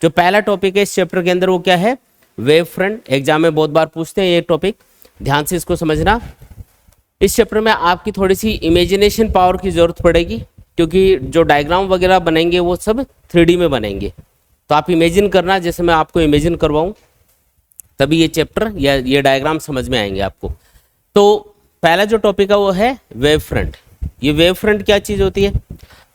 जो पहला टॉपिक है इस चैप्टर के अंदर वो क्या है, वेव फ्रंट। एग्जाम में बहुत बार पूछते हैं ये टॉपिक, ध्यान से इसको समझना। इस चैप्टर में आपकी थोड़ी सी इमेजिनेशन पावर की जरूरत पड़ेगी, क्योंकि जो डायग्राम वगैरह बनेंगे वो सब 3D में बनेंगे। तो आप इमेजिन करना, जैसे मैं आपको इमेजिन करवाऊं तभी ये चैप्टर या ये डायग्राम समझ में आएंगे आपको। तो पहला जो टॉपिक है वो है वेव फ्रंट। ये वेव फ्रंट क्या चीज़ होती है,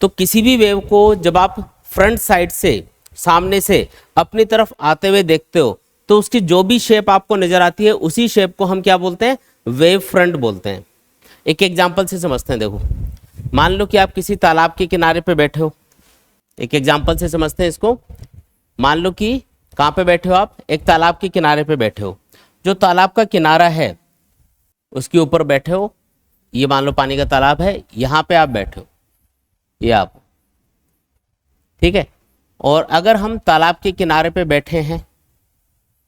तो किसी भी वेव को जब आप फ्रंट साइड से, सामने से अपनी तरफ आते हुए देखते हो तो उसकी जो भी शेप आपको नजर आती है उसी शेप को हम क्या बोलते हैं, वेव फ्रंट बोलते हैं। एक एग्जांपल से समझते हैं। देखो, मान लो कि आप किसी तालाब के किनारे पे बैठे हो। एक एग्जांपल से समझते हैं इसको। मान लो कि कहाँ पे बैठे हो आप, एक तालाब के किनारे पे बैठे हो। जो तालाब का किनारा है उसके ऊपर बैठे हो, ये मान लो पानी का तालाब है, यहाँ पे आप बैठे हो, ये आप, ठीक है। और अगर हम तालाब के किनारे पे बैठे हैं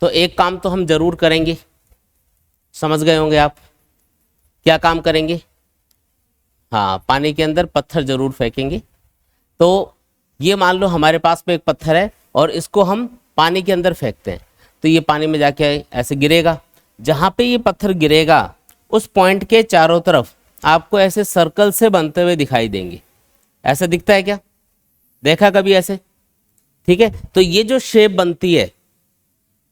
तो एक काम तो हम जरूर करेंगे, समझ गए होंगे आप, क्या काम करेंगे, हाँ, पानी के अंदर पत्थर जरूर फेंकेंगे। तो ये मान लो हमारे पास में एक पत्थर है और इसको हम पानी के अंदर फेंकते हैं, तो ये पानी में जाके ऐसे गिरेगा। जहाँ पे ये पत्थर गिरेगा उस पॉइंट के चारों तरफ आपको ऐसे सर्कल से बनते हुए दिखाई देंगे। ऐसा दिखता है क्या, देखा कभी ऐसे, ठीक है। तो ये जो शेप बनती है,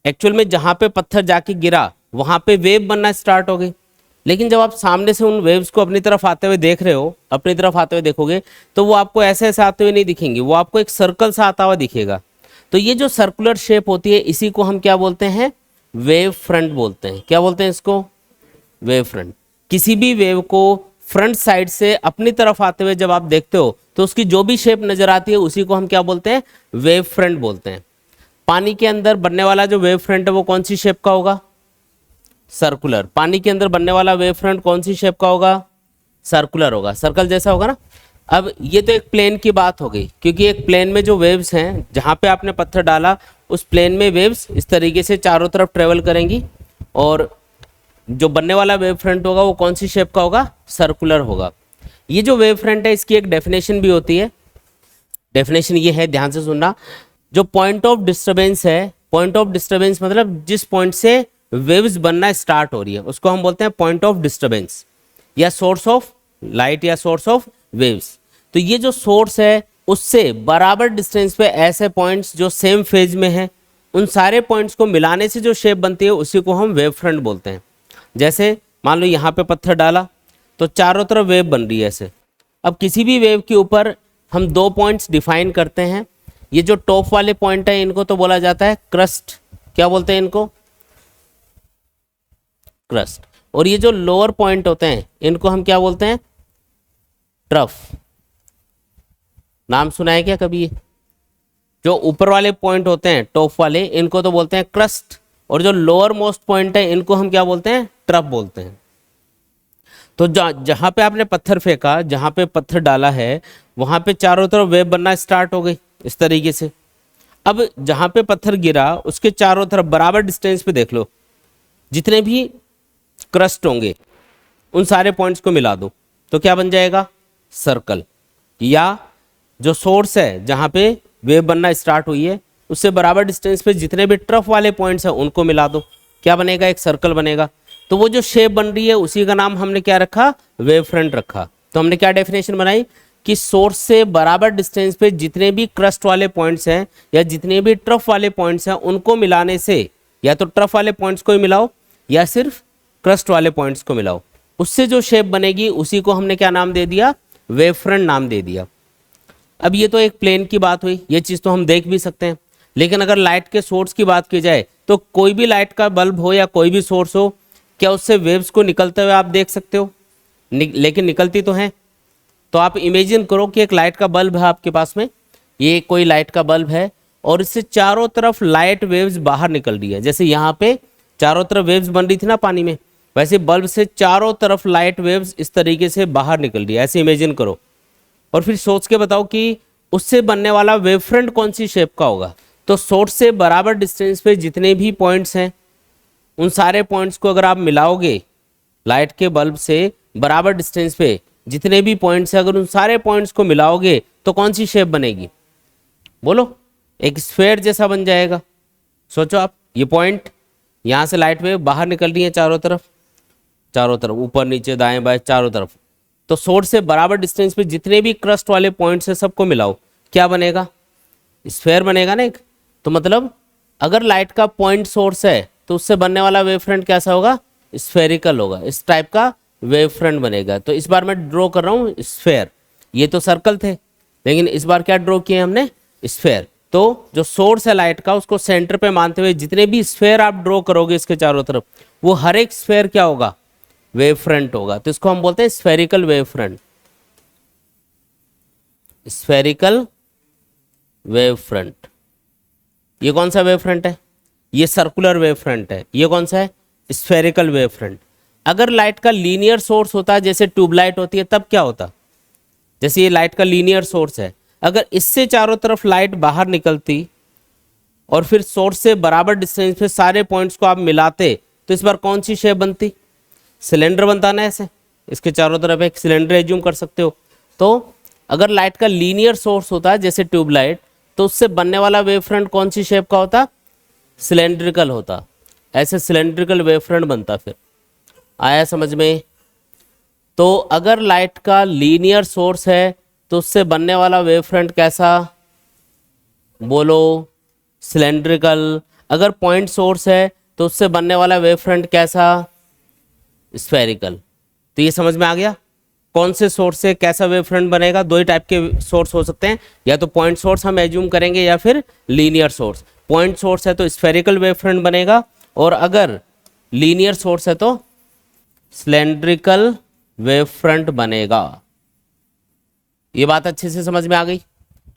एक्चुअल में जहाँ पे पत्थर जाके गिरा वहाँ पे वेव बनना स्टार्ट हो गई। लेकिन जब आप सामने से उन वेव्स को अपनी तरफ आते हुए देख रहे हो, अपनी तरफ आते हुए देखोगे तो वो आपको ऐसे ऐसे आते हुए नहीं दिखेंगे, वो आपको एक सर्कल सा आता हुआ दिखेगा। तो ये जो सर्कुलर शेप होती है इसी को हम क्या बोलते हैं, वेव फ्रंट बोलते हैं। क्या बोलते हैं इसको, वेव फ्रंट। किसी भी वेव को फ्रंट साइड से अपनी तरफ आते हुए जब आप देखते हो तो उसकी जो भी शेप नजर आती है उसी को हम क्या बोलते हैं, वेव फ्रंट बोलते हैं। पानी के अंदर बनने वाला जो वेव फ्रंट है वो कौन सी शेप का होगा, सर्कुलर। पानी के अंदर बनने वाला वेव फ्रंट कौन सी शेप का होगा, सर्कुलर होगा, सर्कल जैसा होगा ना। अब ये तो एक प्लेन की बात हो गई, क्योंकि एक प्लेन में जो वेव्स हैं, जहाँ पे आपने पत्थर डाला उस प्लेन में वेव्स इस तरीके से चारों तरफ ट्रेवल करेंगी, और जो बनने वाला वेव फ्रंट होगा वो कौन सी शेप का होगा, सर्कुलर होगा। ये जो वेव फ्रंट है इसकी एक डेफिनेशन भी होती है। डेफिनेशन ये है, ध्यान से सुनना। जो पॉइंट ऑफ डिस्टरबेंस है, पॉइंट ऑफ डिस्टरबेंस मतलब जिस पॉइंट से वेव्स बनना स्टार्ट हो रही है उसको हम बोलते हैं पॉइंट ऑफ डिस्टरबेंस, या सोर्स ऑफ लाइट या सोर्स ऑफ वेव्स। तो ये जो सोर्स है उससे बराबर डिस्टेंस पे ऐसे पॉइंट्स जो सेम फेज में हैं, उन सारे पॉइंट्स को मिलाने से जो शेप बनती है उसी को हम वेव फ्रंट बोलते हैं। जैसे मान लो यहाँ पे पत्थर डाला तो चारों तरफ वेव बन रही है ऐसे। अब किसी भी वेव के ऊपर हम 2 पॉइंट्स डिफाइन करते हैं। ये जो टॉप वाले पॉइंट है इनको तो बोला जाता है क्रस्ट। क्या बोलते हैं इनको, क्रस्ट। और ये जो लोअर पॉइंट होते हैं इनको हम क्या बोलते हैं, ट्रफ। नाम सुना है क्या कभी ये? जो ऊपर वाले पॉइंट होते हैं टॉप वाले इनको तो बोलते हैं क्रस्ट, और जो लोअर मोस्ट पॉइंट है इनको हम क्या बोलते हैं, ट्रफ बोलते हैं। तो जहां पे आपने पत्थर फेंका, जहां पे पत्थर डाला है वहां पे चारों तरफ वेव बनना स्टार्ट हो गई इस तरीके से। अब जहां पे पत्थर गिरा उसके चारों तरफ बराबर डिस्टेंस पे देख लो, जितने भी क्रस्ट होंगे उन सारे पॉइंट्स को मिला दो तो क्या बन जाएगा, सर्कल। या जो सोर्स है जहां पे वेव बनना स्टार्ट हुई है उससे बराबर डिस्टेंस पे जितने भी ट्रफ वाले पॉइंट्स हैं उनको मिला दो, क्या बनेगा, एक सर्कल बनेगा। तो वो जो शेप बन रही है उसी का नाम हमने क्या रखा, वेव फ्रंट रखा। तो हमने क्या डेफिनेशन बनाई कि सोर्स से बराबर डिस्टेंस पे जितने भी क्रस्ट वाले पॉइंट्स हैं या जितने भी ट्रफ वाले पॉइंट्स हैं उनको मिलाने से, या तो ट्रफ वाले पॉइंट्स को ही मिलाओ या सिर्फ क्रस्ट वाले पॉइंट्स को मिलाओ, उससे जो शेप बनेगी उसी को हमने क्या नाम दे दिया, वेव फ्रंट नाम दे दिया। अब ये तो एक प्लेन की बात हुई, ये चीज़ तो हम देख भी सकते हैं। लेकिन अगर लाइट के सोर्स की बात की जाए तो कोई भी लाइट का बल्ब हो या कोई भी सोर्स हो, क्या उससे वेव्स को निकलते हुए आप देख सकते हो? लेकिन निकलती तो हैं। तो आप इमेजिन करो कि एक लाइट का बल्ब है आपके पास में, ये कोई लाइट का बल्ब है और इससे चारों तरफ लाइट वेव्स बाहर निकल रही है। जैसे यहाँ पे चारों तरफ वेव्स बन रही थी ना पानी में, वैसे बल्ब से चारों तरफ लाइट वेव्स इस तरीके से बाहर निकल रही है, ऐसे इमेजिन करो। और फिर सोच के बताओ कि उससे बनने वाला वेव फ्रंट कौन सी शेप का होगा। तो सोर्स से बराबर डिस्टेंस पे जितने भी पॉइंट्स हैं उन सारे पॉइंट्स को अगर आप मिलाओगे, लाइट के बल्ब से बराबर डिस्टेंस पे जितने भी पॉइंट्स हैं अगर उन सारे पॉइंट्स को मिलाओगे तो कौन सी शेप बनेगी, बोलो। एक स्फेयर जैसा बन जाएगा। सोचो आप, ये पॉइंट, यहाँ से लाइट वेव बाहर निकल रही है चारों तरफ, ऊपर नीचे दाएं बाएं चारों तरफ। तो सोर्स से बराबर डिस्टेंस पे जितने भी क्रस्ट वाले पॉइंट्स है सबको मिलाओ, क्या बनेगा? स्फेयर बनेगा ना एक। तो मतलब अगर लाइट का पॉइंट सोर्स है तो उससे बनने वाला वेव फ्रंट कैसा होगा? स्फेरिकल होगा, इस टाइप का वेव फ्रंट बनेगा। तो इस बार मैं ड्रॉ कर रहा हूँ स्फेयर। ये तो सर्कल थे, लेकिन इस बार क्या ड्रॉ किए हमने? स्फेयर। तो जो सोर्स है लाइट का उसको सेंटर पे मानते हुए जितने भी स्फेयर आप ड्रॉ करोगे इसके चारों तरफ, वो हर एक स्फेयर क्या होगा? वेव फ्रंट होगा। तो इसको हम बोलते हैं spherical wave front. Spherical wave front. ये कौन सा वेव फ्रंट है? ये सर्कुलर वेव फ्रंट है। ये कौन सा है? Spherical wave front. अगर लाइट का लीनियर सोर्स होता है, जैसे ट्यूबलाइट होती है, तब क्या होता? जैसे ये लाइट का लीनियर सोर्स है, अगर इससे चारों तरफ लाइट बाहर निकलती और फिर सोर्स से बराबर डिस्टेंस पे सारे पॉइंट्स को आप मिलाते, तो इस बार कौन सी शेप बनती? सिलेंडर बनता ना ऐसे। इसके चारों तरफ एक सिलेंडर एज्यूम कर सकते हो। तो अगर लाइट का लीनियर सोर्स होता है जैसे ट्यूबलाइट, तो उससे बनने वाला वेव फ्रंट कौन सी शेप का होता? सिलेंड्रिकल होता। ऐसे सिलेंड्रिकल वेव फ्रंट बनता। फिर आया समझ में? तो अगर लाइट का लीनियर सोर्स है तो उससे बनने वाला वेव फ्रंट कैसा? बोलो, सिलेंड्रिकल। अगर पॉइंट सोर्स है तो उससे बनने वाला वेव फ्रंट कैसा? स्फेरिकल। तो ये समझ में आ गया कौन से सोर्स से कैसा वेव फ्रंट बनेगा। दो ही टाइप के सोर्स हो सकते हैं, या तो पॉइंट सोर्स हम एज्यूम करेंगे या फिर लीनियर सोर्स। पॉइंट सोर्स है तो स्फेरिकल वेव फ्रंट बनेगा, और अगर लीनियर सोर्स है तो सिलेंड्रिकल वेव फ्रंट बनेगा। ये बात अच्छे से समझ में आ गई?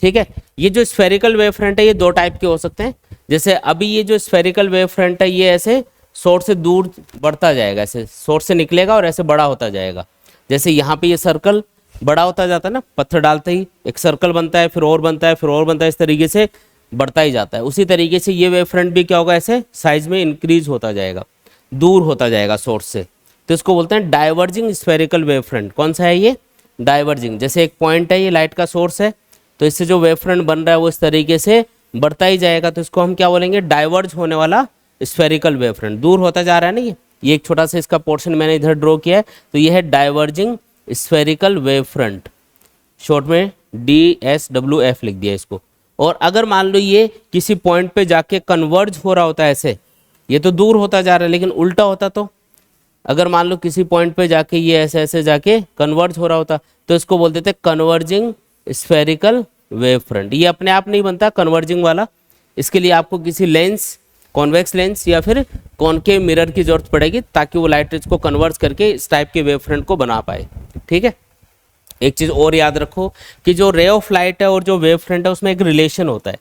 ठीक है। ये जो स्फेरिकल वेव फ्रंट है ये दो टाइप के हो सकते हैं। जैसे अभी ये जो स्फेरिकल वेव फ्रंट है ये ऐसे सोर्स से दूर बढ़ता जाएगा, ऐसे सोर्स से निकलेगा और ऐसे बड़ा होता जाएगा। जैसे यहाँ पे ये सर्कल बड़ा होता जाता है ना, पत्थर डालते ही एक सर्कल बनता है, फिर और बनता है, फिर और बनता है, इस तरीके से बढ़ता ही जाता है। उसी तरीके से ये वेव फ्रंट भी क्या होगा? ऐसे साइज में इंक्रीज होता जाएगा, दूर होता जाएगा सोर्स से। तो इसको बोलते हैं डाइवर्जिंग स्फेरिकल वेव फ्रंट। कौन सा है ये? डाइवर्जिंग। जैसे एक पॉइंट है, ये लाइट का सोर्स है, तो इससे जो वेव फ्रंट बन रहा है वो इस तरीके से बढ़ता ही जाएगा। तो इसको हम क्या बोलेंगे? डाइवर्ज होने वाला स्फेरिकल वेव फ्रंट। दूर होता जा रहा है ना ये एक छोटा सा इसका पोर्शन मैंने इधर ड्रॉ किया है, तो ये है diverging spherical wave front. Short में DSWF लिख दिया इसको। और अगर मान लो ये किसी पॉइंट पे जाके कन्वर्ज हो रहा होता है ऐसे, ये तो दूर होता जा रहा है, लेकिन उल्टा होता तो अगर मान लो किसी पॉइंट पे जाके ये ऐसे ऐसे जाके कन्वर्ज हो रहा होता, तो इसको बोल देते कन्वर्जिंग स्फेरिकल वेव फ्रंट। ये अपने आप नहीं बनता कन्वर्जिंग वाला, इसके लिए आपको किसी लेंस, कॉन्वेक्स लेंस या फिर कॉनकेव मिरर की जरूरत पड़ेगी, ताकि वो लाइट रेज को कन्वर्ज करके इस टाइप के वेव फ्रंट को बना पाए। ठीक है। एक चीज़ और याद रखो कि जो रे ऑफ लाइट है और जो वेव फ्रंट है उसमें एक रिलेशन होता है।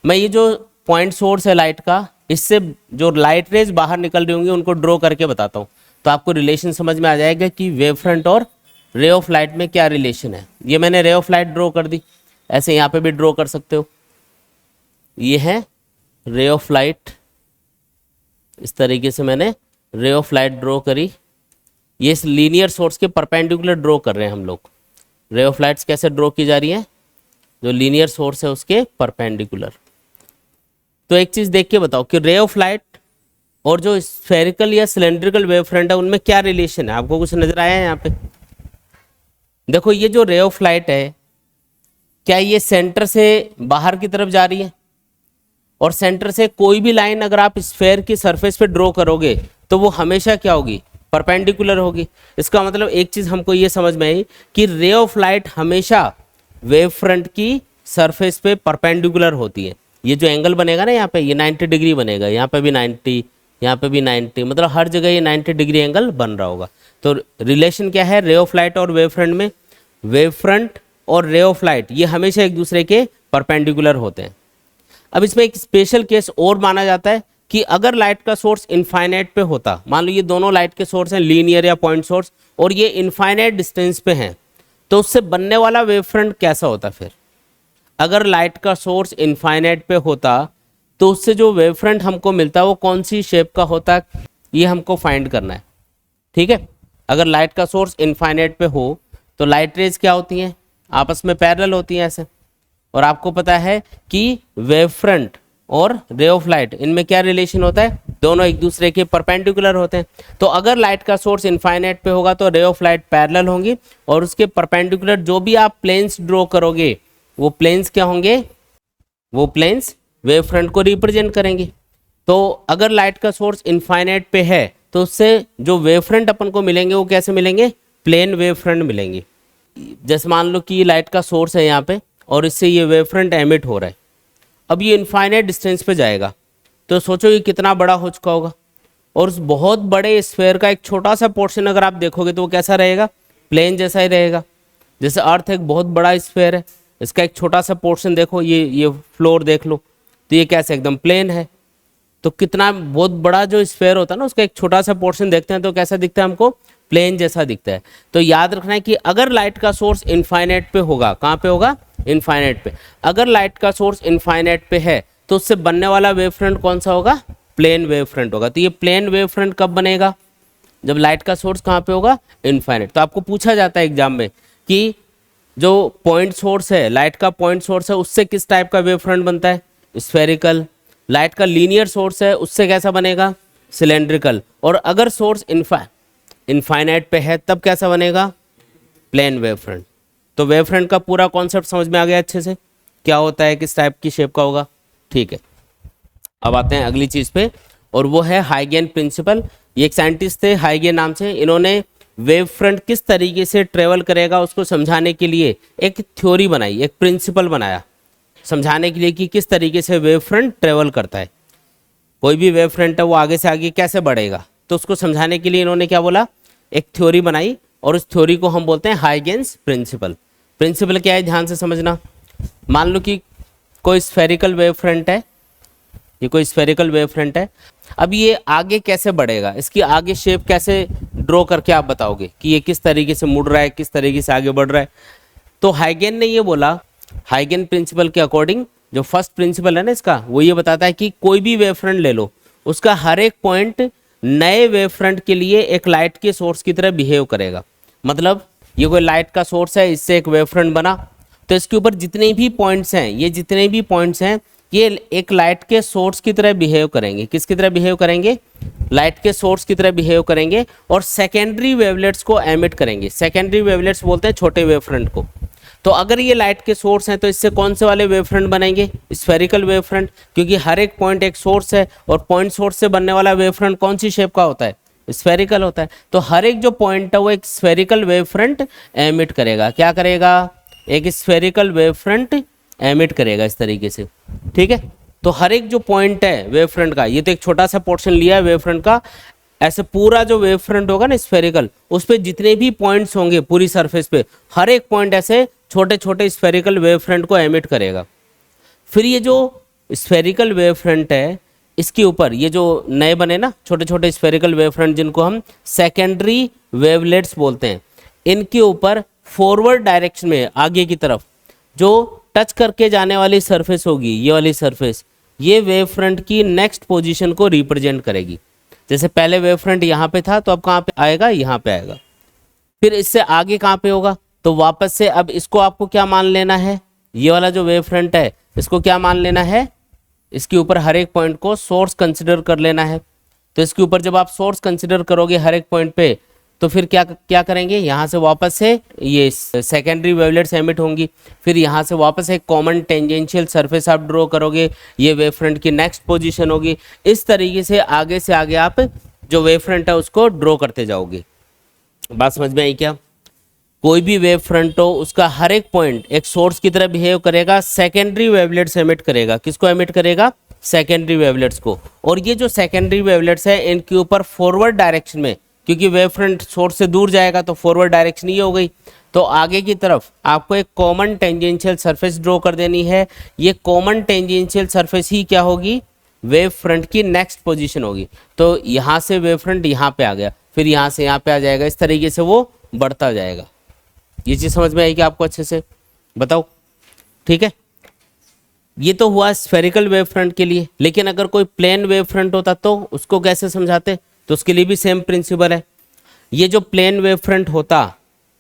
मैं ये जो पॉइंट सोर्स है लाइट का, इससे जो लाइट रेज बाहर निकल रही होंगी उनको ड्रॉ करके बताता हूँ, तो आपको रिलेशन समझ में आ जाएगा कि वेव फ्रंट और रे ऑफ लाइट में क्या रिलेशन है। ये मैंने रे ऑफ लाइट ड्रॉ कर दी, ऐसे यहाँ पे भी ड्रॉ कर सकते हो। ये है रे ऑफ लाइट, इस तरीके से मैंने रे ऑफ लाइट ड्रॉ करी। ये इस लीनियर सोर्स के परपेंडिकुलर ड्रॉ कर रहे हैं हम लोग। रे ऑफ लाइट्स कैसे ड्रॉ की जा रही है? जो लीनियर सोर्स है उसके परपेंडिकुलर। तो एक चीज देख के बताओ कि रे ऑफ लाइट और जो स्फेरिकल या सिलेंड्रिकल वेव फ्रंट है उनमें क्या रिलेशन है। आपको कुछ नजर आया है यहाँ पे? देखो ये जो रे ऑफ लाइट है, क्या ये सेंटर से बाहर की तरफ जा रही है? और सेंटर से कोई भी लाइन अगर आप स्फेयर की सरफेस पे ड्रॉ करोगे तो वो हमेशा क्या होगी? परपेंडिकुलर होगी। इसका मतलब एक चीज हमको ये समझ में आई कि रे ऑफ लाइट हमेशा वेव फ्रंट की सरफेस पे परपेंडिकुलर होती है। ये जो एंगल बनेगा ना यहाँ पे, ये 90 डिग्री बनेगा, यहाँ पे भी 90, यहाँ पे भी 90, मतलब हर जगह ये 90 डिग्री एंगल बन रहा होगा। तो रिलेशन क्या है रे ऑफ लाइट और वेव फ्रंट में? वेव फ्रंट और रे ऑफ लाइट ये हमेशा एक दूसरे के परपेंडिकुलर होते हैं। अब इसमें एक स्पेशल केस और माना जाता है कि अगर लाइट का सोर्स इनफाइनाइट पे होता, मान लो ये दोनों लाइट के सोर्स हैं, लीनियर या पॉइंट सोर्स, और ये इनफाइनाइट डिस्टेंस पे हैं, तो उससे बनने वाला वेव फ्रंट कैसा होता? फिर अगर लाइट का सोर्स इनफाइनाइट पे होता तो उससे जो वेव फ्रंट हमको मिलता है वो कौन सी शेप का होता, ये हमको फाइंड करना है। ठीक है। अगर लाइट का सोर्स इनफाइनाइट पे हो तो लाइट रेज क्या होती हैं? आपस में पैरेलल होती हैं ऐसे, और आपको पता है कि वेव फ्रंट और रे ऑफ लाइट इनमें क्या रिलेशन होता है, दोनों एक दूसरे के परपेंडिकुलर होते हैं। तो अगर लाइट का सोर्स इनफाइनाइट पे होगा तो रे ऑफ लाइट पैरेलल होंगी और उसके परपेंडिकुलर जो भी आप प्लेन्स ड्रॉ करोगे वो प्लेन्स क्या होंगे, वो प्लेन्स वेव फ्रंट को रिप्रेजेंट करेंगे। तो अगर लाइट का सोर्स इनफाइनाइट पे है तो उससे जो वेव फ्रंट अपन को मिलेंगे वो कैसे मिलेंगे, प्लेन वेव फ्रंट मिलेंगे। जैसे मान लो कि लाइट का सोर्स है यहाँ पे और इससे ये वेव फ्रंट एमिट हो रहा है। अब ये इनफाइनाइट डिस्टेंस पे जाएगा तो सोचो ये कितना बड़ा हो चुका होगा, और उस बहुत बड़े स्फेयर का एक छोटा सा पोर्शन अगर आप देखोगे तो वो कैसा रहेगा, प्लेन जैसा ही रहेगा। जैसे अर्थ एक बहुत बड़ा स्फेयर है, इसका एक छोटा सा पोर्शन देखो, ये फ्लोर देख लो, तो ये कैसे एकदम प्लेन है। तो कितना बहुत बड़ा जो स्फेयर होता है ना उसका एक छोटा सा पोर्शन देखते हैं तो कैसा दिखता है हमको, प्लेन जैसा दिखता है। तो याद रखना है कि अगर लाइट का सोर्स इनफाइनाइट पे होगा, कहाँ पे होगा, इनफाइनाइट पे, अगर लाइट का सोर्स इनफाइनाइट पे है तो उससे बनने वाला वेव फ्रंट कौन सा होगा, प्लेन वेव फ्रंट होगा। तो ये प्लेन वेव फ्रंट कब बनेगा, जब लाइट का सोर्स कहाँ पे होगा, इनफाइनाइट। तो आपको पूछा जाता है एग्जाम में कि जो पॉइंट सोर्स है, लाइट का पॉइंट सोर्स है, उससे किस टाइप का वेव फ्रंट बनता है, स्फेरिकल। लाइट का लीनियर सोर्स है उससे कैसा बनेगा, सिलेंड्रिकल। और अगर सोर्स इनफाइनाइट पे है तब कैसा बनेगा, प्लेन वेव फ्रंट। तो वेव फ्रंट का पूरा कॉन्सेप्ट समझ में आ गया अच्छे से, क्या होता है, किस टाइप की शेप का होगा, ठीक है। अब आते हैं अगली चीज पे और वो है हाइगेन प्रिंसिपल। ये एक साइंटिस्ट थे हाइगेन नाम से, इन्होंने वेव फ्रंट किस तरीके से ट्रेवल करेगा उसको समझाने के लिए एक थ्योरी बनाई, एक प्रिंसिपल बनाया समझाने के लिए कि किस तरीके से वेव फ्रंट ट्रेवल करता है। कोई भी वेव फ्रंट है वो आगे से आगे कैसे बढ़ेगा, तो उसको समझाने के लिए इन्होंने क्या बोला, एक थ्योरी बनाई और उस थ्योरी को हम बोलते हैं हाइगेन्स प्रिंसिपल। प्रिंसिपल क्या है, ध्यान से समझना। मान लो कि कोई स्फेरिकल वेव फ्रंट है, ये कोई स्फेरिकल वेव फ्रंट है। अब ये आगे कैसे बढ़ेगा, इसकी आगे शेप कैसे ड्रॉ करके आप बताओगे कि ये किस तरीके से मुड़ रहा है, किस तरीके से आगे बढ़ रहा है। तो हाइगेन ने ये बोला, हाइगेन प्रिंसिपल के अकॉर्डिंग जो फर्स्ट प्रिंसिपल है ना इसका, वो ये बताता है कि कोई भी वेव फ्रंट ले लो, उसका हर एक पॉइंट नए वेव फ्रंट के लिए एक लाइट के सोर्स की तरह बिहेव करेगा। मतलब ये कोई लाइट का सोर्स है, इससे एक वेव फ्रंट बना, तो इसके ऊपर जितने भी पॉइंट्स हैं, ये जितने भी पॉइंट्स हैं ये एक लाइट के सोर्स की तरह बिहेव करेंगे। किसकी तरह बिहेव करेंगे, लाइट के सोर्स की तरह बिहेव करेंगे और सेकेंडरी वेवलेट्स को एमिट करेंगे। सेकेंडरी वेवलेट्स बोलते हैं छोटे वेव फ्रंट को। तो अगर ये लाइट के सोर्स हैं तो इससे कौन से वाले वेव फ्रंट बनेंगे, स्फेरिकल वेव फ्रंट, क्योंकि हर एक पॉइंट एक सोर्स है और पॉइंट सोर्स से बनने वाला वेव फ्रंट कौन सी शेप का होता है, स्फेरिकल होता है। तो हर एक जो पॉइंट है वो एक स्फेरिकल वेव फ्रंट एमिट करेगा। क्या करेगा, एक स्फेरिकल वेव फ्रंट एमिट करेगा इस तरीके से, ठीक है। तो हर एक जो पॉइंट है वेव फ्रंट का, ये तो एक छोटा सा पोर्शन लिया है वेव फ्रंट का, ऐसे पूरा जो वेव फ्रंट होगा ना स्फेरिकल, उस पे जितने भी पॉइंट्स होंगे पूरी सरफेस पे, हर एक पॉइंट ऐसे छोटे छोटे स्फेरिकल वेव फ्रंट को एमिट करेगा। फिर ये जो स्फेरिकल वेव फ्रंट है इसके ऊपर ये जो नए बने ना छोटे छोटे स्फेरिकल वेव फ्रंट, जिनको हम सेकेंडरी वेवलेट्स बोलते हैं, इनके ऊपर फॉरवर्ड डायरेक्शन में आगे की तरफ जो टच करके जाने वाली सरफेस होगी, ये वाली सरफेस, ये वेव फ्रंट की नेक्स्ट पोजीशन को रिप्रेजेंट करेगी। जैसे पहले वेव फ्रंट यहाँ पे था तो अब कहाँ पे आएगा, यहाँ पे आएगा। फिर इससे आगे कहाँ पे होगा, तो वापस से अब इसको आपको क्या मान लेना है, ये वाला जो वेव फ्रंट है इसको क्या मान लेना है, इसके ऊपर हर एक पॉइंट को सोर्स कंसिडर कर लेना है। तो इसके ऊपर जब आप सोर्स कंसिडर करोगे हर एक पॉइंट पे, तो फिर क्या करेंगे, यहाँ से वापस से ये सेकेंडरी वेवलेट्स एमिट होंगी। फिर यहाँ से वापस एक कॉमन टेंजेंशियल सरफेस आप ड्रॉ करोगे, ये वेव फ्रंट की नेक्स्ट पोजीशन होगी। इस तरीके से आगे आप जो वेव फ्रंट है उसको ड्रॉ करते जाओगे। बात समझ में आई क्या? कोई भी वेव फ्रंट हो उसका हर एक पॉइंट एक सोर्स की तरह बिहेव करेगा, सेकेंडरी वेवलेट्स एमिट करेगा। किसको एमिट करेगा, सेकेंडरी वेवलेट्स को। और ये जो सेकेंडरी वेवलेट्स है इनके ऊपर फॉरवर्ड डायरेक्शन में, क्योंकि वेव फ्रंट सोर्स से दूर जाएगा तो फॉरवर्ड डायरेक्शन ये हो गई, तो आगे की तरफ आपको एक कॉमन टेंजेंशियल सरफेस ड्रॉ कर देनी है। ये कॉमन टेंजेंशियल सरफेस ही क्या होगी, वेव फ्रंट की नेक्स्ट पोजीशन होगी। तो यहाँ से वेव फ्रंट यहाँ पे आ गया, फिर यहाँ से यहाँ पे आ जाएगा, इस तरीके से वो बढ़ता जाएगा। ये चीज़ समझ में आई कि आपको अच्छे से बताओ, ठीक है। ये तो हुआ स्फेरिकल वेव फ्रंट के लिए, लेकिन अगर कोई प्लेन वेव फ्रंट होता तो उसको कैसे समझाते, तो उसके लिए भी सेम प्रिंसिपल है। ये जो प्लेन वेव फ्रंट होता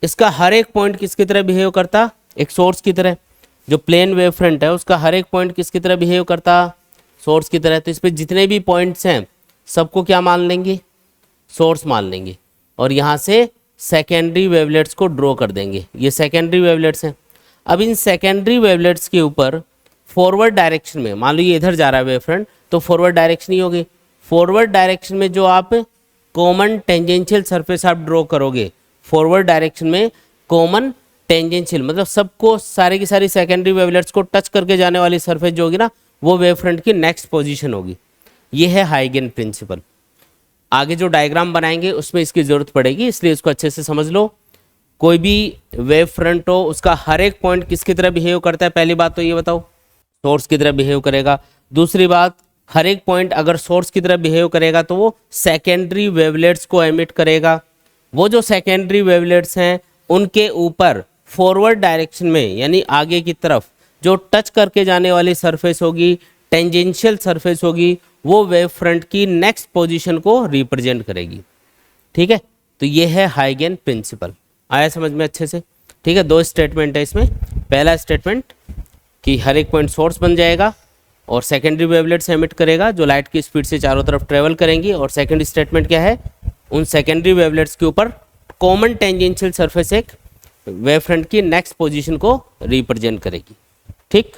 इसका हर एक पॉइंट किसकी तरह बिहेव करता, एक सोर्स की तरह। जो प्लेन वेव फ्रंट है उसका हर एक पॉइंट किसकी तरह बिहेव करता, सोर्स की तरह। तो इस पर जितने भी पॉइंट्स हैं सबको क्या मान लेंगे, सोर्स मान लेंगे, और यहाँ से सेकेंडरी वेवलेट्स को ड्रॉ कर देंगे। ये सेकेंडरी वेवलेट्स हैं। अब इन सेकेंडरी वेवलेट्स के ऊपर फॉरवर्ड डायरेक्शन में, मान लो ये इधर जा रहा है वेव फ्रंट, तो फॉरवर्ड डायरेक्शन ही होगी। फॉरवर्ड डायरेक्शन में जो आप कॉमन टेंजेंशियल सरफेस आप ड्रॉ करोगे, फॉरवर्ड डायरेक्शन में कॉमन टेंजेंशियल मतलब सबको, सारे की सारी सेकेंडरी वेवलेट्स को टच करके जाने वाली सरफेस जो होगी ना, वो वेव फ्रंट की नेक्स्ट पोजीशन होगी। ये है हाइगेन प्रिंसिपल। आगे जो डायग्राम बनाएंगे उसमें इसकी जरूरत पड़ेगी, इसलिए इसको अच्छे से समझ लो। कोई भी वेव फ्रंट हो उसका हर एक पॉइंट किसकी तरह बिहेव करता है, पहली बात तो ये बताओ, सोर्स की तरह बिहेव करेगा। दूसरी बात, हर एक पॉइंट अगर सोर्स की तरह बिहेव करेगा तो वो सेकेंडरी वेवलेट्स को एमिट करेगा। वो जो सेकेंडरी वेवलेट्स हैं उनके ऊपर फॉरवर्ड डायरेक्शन में यानी आगे की तरफ जो टच करके जाने वाली सरफेस होगी, टेंजेंशियल सरफेस होगी, वो वेव फ्रंट की नेक्स्ट पोजीशन को रिप्रेजेंट करेगी। ठीक है, तो ये है हाइगेन प्रिंसिपल। आया समझ में अच्छे से? ठीक है, दो स्टेटमेंट है इसमें। पहला स्टेटमेंट कि हर एक पॉइंट सोर्स बन जाएगा और सेकेंडरी वेवलेट्स एमिट करेगा जो लाइट की स्पीड से चारों तरफ ट्रेवल करेंगी। और सेकेंड स्टेटमेंट क्या है, उन सेकेंडरी वेवलेट्स के ऊपर कॉमन टेंजेंशियल सरफेस एक वेव फ्रंट की नेक्स्ट पोजीशन को रिप्रेजेंट करेगी। ठीक।